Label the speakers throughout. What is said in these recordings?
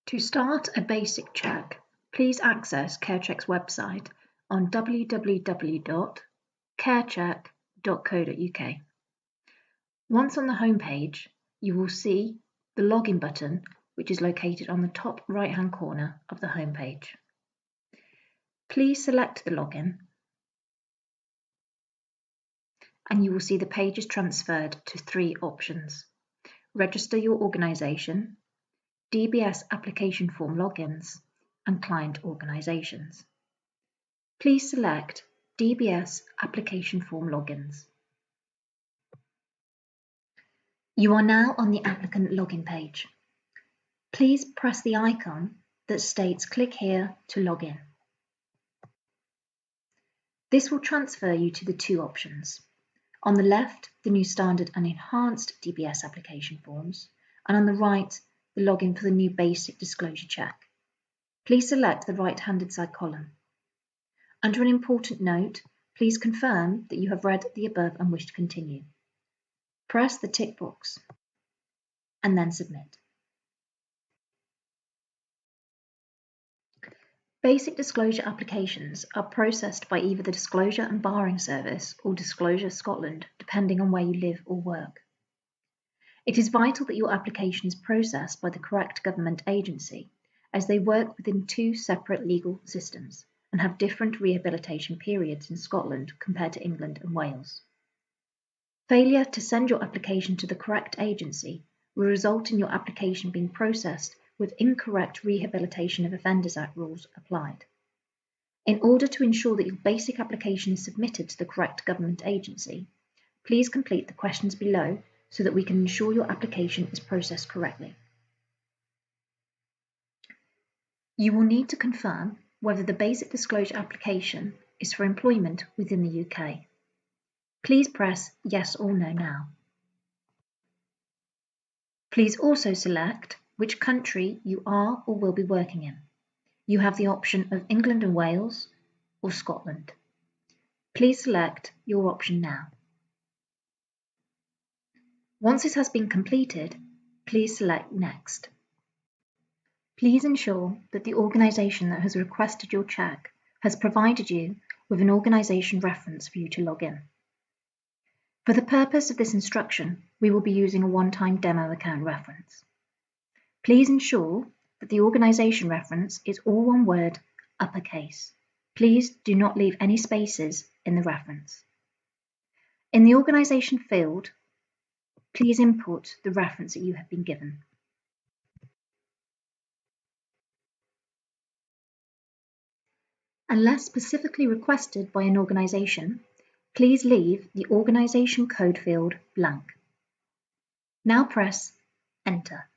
Speaker 1: To start a basic check, please access CareCheck's website on www.carecheck.co.uk. Once on the home page, you will see the login button, which is located on the top right-hand corner of the home page. Please select the login, and you will see the page is transferred to three options: register your organisation, DBS application form logins, and client organisations. Please select DBS application form logins. You are now on the applicant login page. Please press the icon that states "Click here to log in." This will transfer you to the two options. On the left, the new standard and enhanced DBS application forms, and on the right, the login for the new basic disclosure check. Please select the right-handed side column. Under an important note, please confirm that you have read the above and wish to continue. Press the tick box and then submit. Basic disclosure applications are processed by either the Disclosure and Barring Service or Disclosure Scotland, depending on where you live or work. It is vital that your application is processed by the correct government agency, as they work within two separate legal systems and have different rehabilitation periods in Scotland compared to England and Wales. Failure to send your application to the correct agency will result in your application being processed with incorrect Rehabilitation of Offenders Act rules applied. In order to ensure that your basic application is submitted to the correct government agency, please complete the questions below so that we can ensure your application is processed correctly. You will need to confirm whether the basic disclosure application is for employment within the UK. Please press yes or no now. Please also select which country you are or will be working in. You have the option of England and Wales or Scotland. Please select your option now. Once it has been completed, please select Next. Please ensure that the organisation that has requested your check has provided you with an organisation reference for you to log in. For the purpose of this instruction, we will be using a one-time demo account reference. Please ensure that the organisation reference is all one word, uppercase. Please do not leave any spaces in the reference. In the organisation field, please input the reference that you have been given. Unless specifically requested by an organisation, please leave the organisation code field blank. Now press Enter.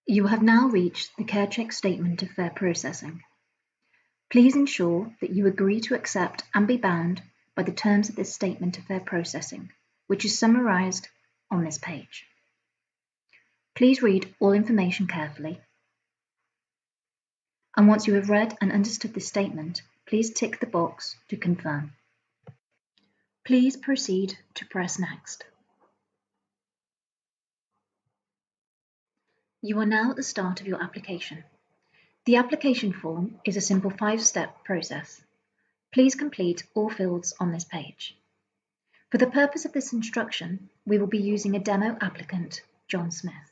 Speaker 1: You have now reached the CareCheck Statement of Fair Processing. Please ensure that you agree to accept and be bound by the terms of this Statement of Fair Processing, which is summarised on this page. Please read all information carefully. And once you have read and understood this statement, please tick the box to confirm. Please proceed to press Next. You are now at the start of your application. The application form is a simple 5-step process. Please complete all fields on this page. For the purpose of this instruction, we will be using a demo applicant, John Smith.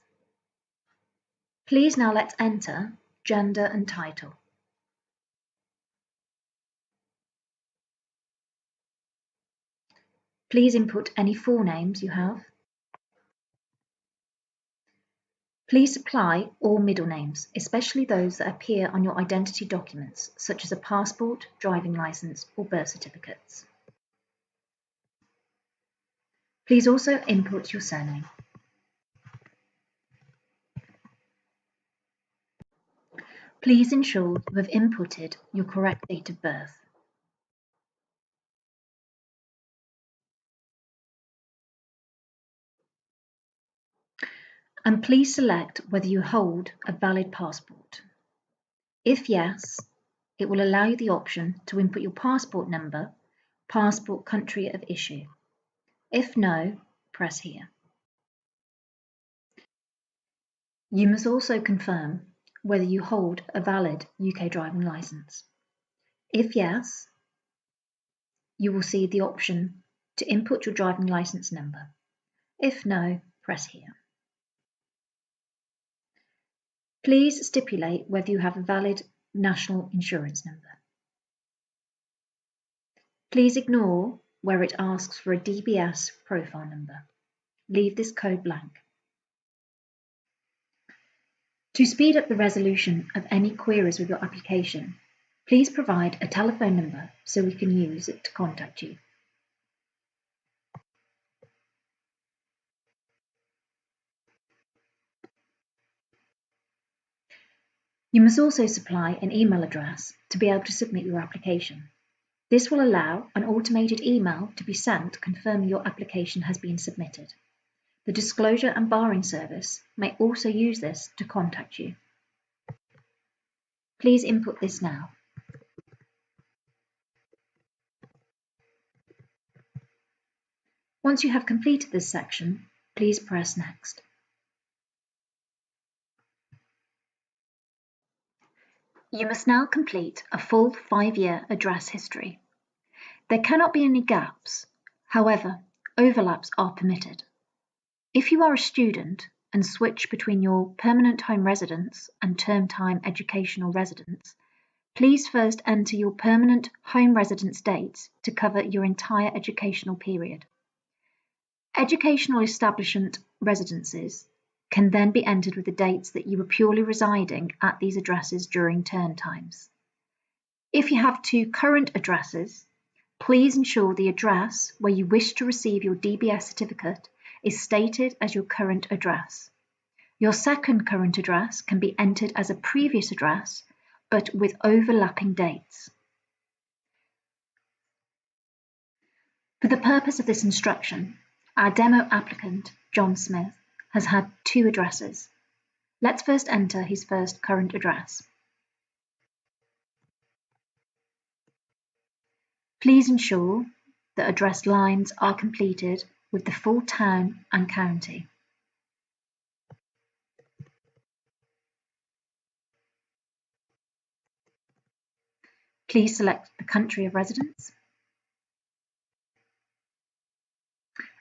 Speaker 1: Please now let's enter gender and title. Please input any full names you have. Please supply all middle names, especially those that appear on your identity documents, such as a passport, driving licence, or birth certificates. Please also input your surname. Please ensure you have inputted your correct date of birth. And please select whether you hold a valid passport. If yes, it will allow you the option to input your passport number, passport country of issue. If no, press here. You must also confirm whether you hold a valid UK driving licence. If yes, you will see the option to input your driving licence number. If no, press here. Please stipulate whether you have a valid national insurance number. Please ignore where it asks for a DBS profile number. Leave this code blank. To speed up the resolution of any queries with your application, please provide a telephone number so we can use it to contact you. You must also supply an email address to be able to submit your application. This will allow an automated email to be sent confirming your application has been submitted. The Disclosure and Barring Service may also use this to contact you. Please input this now. Once you have completed this section, please press Next. You must now complete a full 5-year address history. There cannot be any gaps. However, overlaps are permitted. If you are a student and switch between your permanent home residence and term time educational residence, please first enter your permanent home residence dates to cover your entire educational period. Educational establishment residences can then be entered with the dates that you were purely residing at these addresses during term times. If you have 2 current addresses, please ensure the address where you wish to receive your DBS certificate is stated as your current address. Your second current address can be entered as a previous address, but with overlapping dates. For the purpose of this instruction, our demo applicant, John Smith, has had 2 addresses. Let's first enter his first current address. Please ensure that address lines are completed with the full town and county. Please select the country of residence.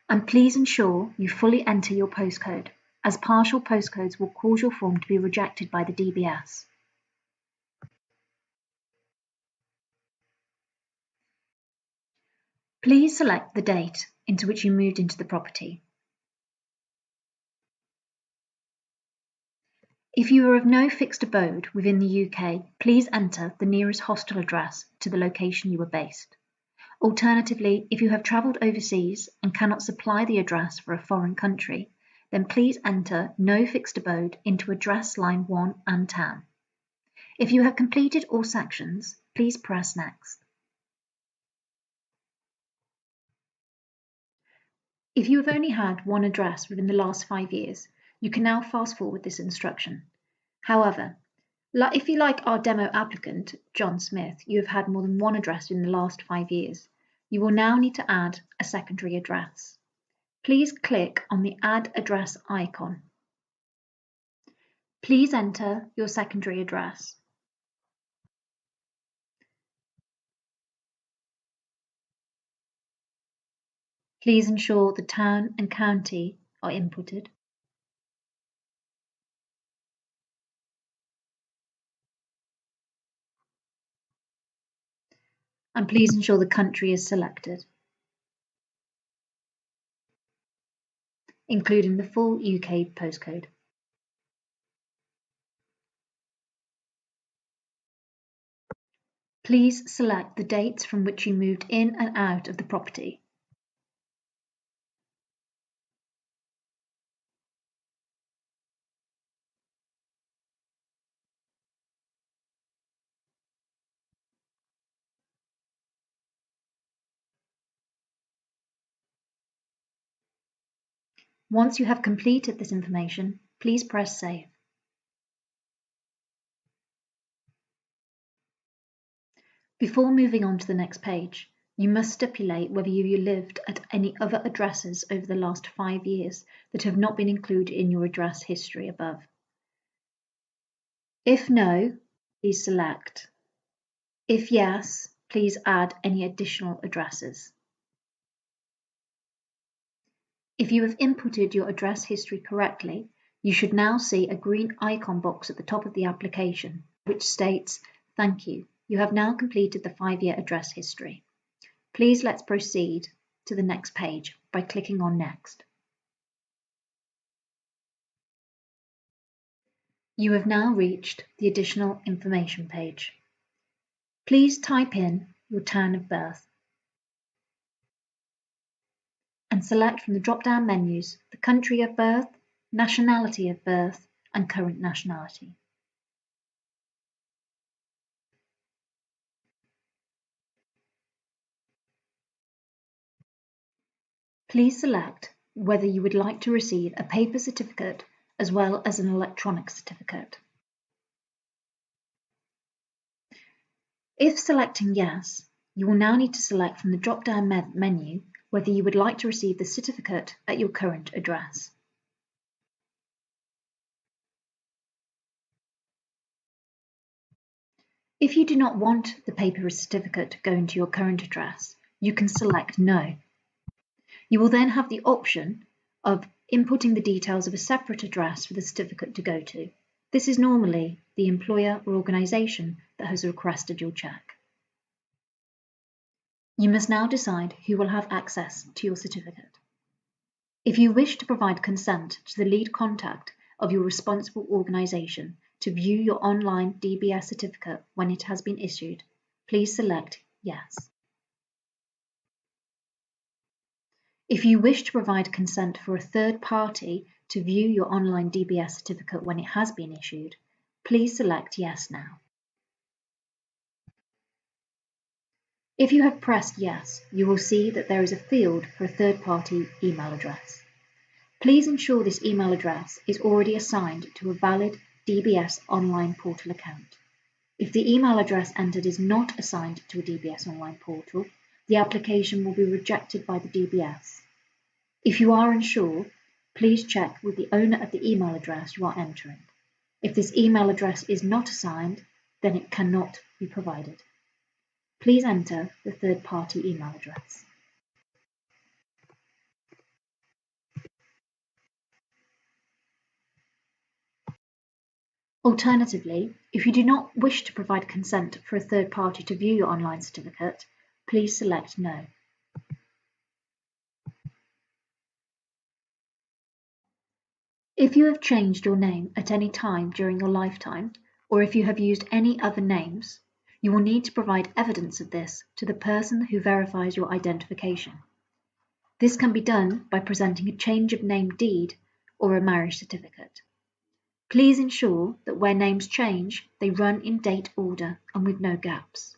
Speaker 1: And please ensure you fully enter your postcode, as partial postcodes will cause your form to be rejected by the DBS. Please select the date into which you moved into the property. If you are of no fixed abode within the UK, please enter the nearest hostel address to the location you were based. Alternatively, if you have travelled overseas and cannot supply the address for a foreign country, then please enter no fixed abode into address line 1 and town. If you have completed all sections, please press Next. If you have only had one address within the last 5 years, you can now fast forward this instruction. However, if you like our demo applicant, John Smith, you have had more than one address in the last 5 years, you will now need to add a secondary address. Please click on the Add Address icon. Please enter your secondary address. Please ensure the town and county are inputted. And please ensure the country is selected, including the full UK postcode. Please select the dates from which you moved in and out of the property. Once you have completed this information, please press Save. Before moving on to the next page, you must stipulate whether you lived at any other addresses over the last 5 years that have not been included in your address history above. If no, please select. If yes, please add any additional addresses. If you have inputted your address history correctly, you should now see a green icon box at the top of the application, which states, "Thank you. You have now completed the 5-year address history. Please let's proceed to the next page by clicking on Next." You have now reached the additional information page. Please type in your town of birth and select from the drop-down menus the country of birth, nationality of birth, and current nationality. Please select whether you would like to receive a paper certificate as well as an electronic certificate. If selecting yes, you will now need to select from the drop-down menu whether you would like to receive the certificate at your current address. If you do not want the paper certificate going to your current address, you can select no. You will then have the option of inputting the details of a separate address for the certificate to go to. This is normally the employer or organisation that has requested your cheque. You must now decide who will have access to your certificate. If you wish to provide consent to the lead contact of your responsible organisation to view your online DBS certificate when it has been issued, please select yes. If you wish to provide consent for a third party to view your online DBS certificate when it has been issued, please select yes now. If you have pressed yes, you will see that there is a field for a third-party email address. Please ensure this email address is already assigned to a valid DBS online portal account. If the email address entered is not assigned to a DBS online portal, the application will be rejected by the DBS. If you are unsure, please check with the owner of the email address you are entering. If this email address is not assigned, then it cannot be provided. Please enter the third-party email address. Alternatively, if you do not wish to provide consent for a third party to view your online certificate, please select no. If you have changed your name at any time during your lifetime, or if you have used any other names, you will need to provide evidence of this to the person who verifies your identification. This can be done by presenting a change of name deed or a marriage certificate. Please ensure that where names change, they run in date order and with no gaps.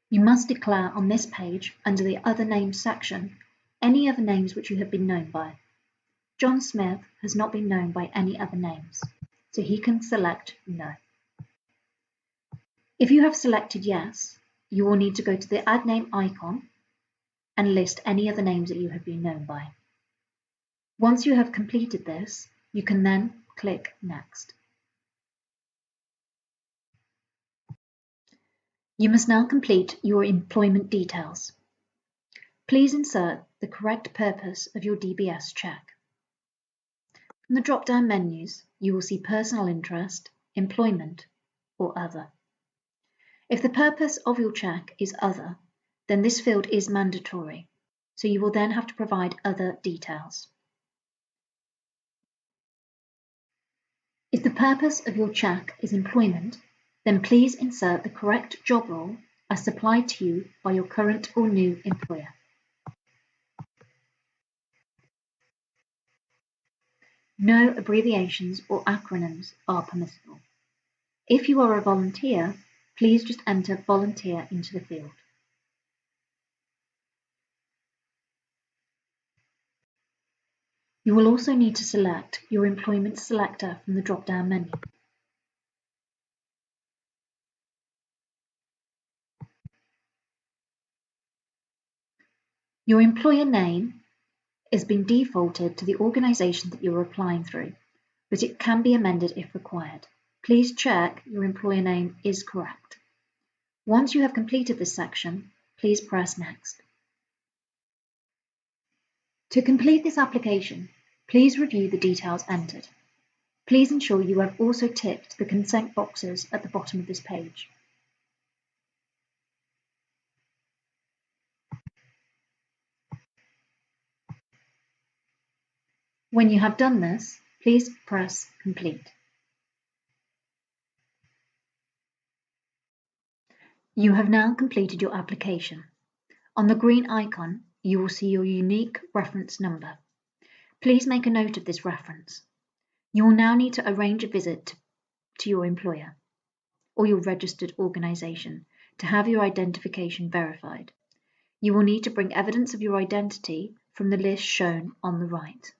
Speaker 1: You must declare on this page, under the Other Names section, any other names which you have been known by. John Smith has not been known by any other names, so he can select no. If you have selected yes, you will need to go to the Add Name icon and list any other names that you have been known by. Once you have completed this, you can then click Next. You must now complete your employment details. Please insert the correct purpose of your DBS check. From the drop-down menus, you will see Personal Interest, Employment, or Other. If the purpose of your check is Other, then this field is mandatory, so you will then have to provide other details. If the purpose of your check is employment, then please insert the correct job role as supplied to you by your current or new employer. No abbreviations or acronyms are permissible. If you are a volunteer, please just enter volunteer into the field. You will also need to select your employment selector from the drop-down menu. Your employer name has been defaulted to the organisation that you are applying through. but it can be amended if required. Please check your employer name is correct. Once you have completed this section, please press Next. To complete this application, please review the details entered. Please ensure you have also ticked the consent boxes at the bottom of this page. When you have done this, please press Complete. You have now completed your application. On the green icon, you will see your unique reference number. Please make a note of this reference. You will now need to arrange a visit to your employer or your registered organisation to have your identification verified. You will need to bring evidence of your identity from the list shown on the right.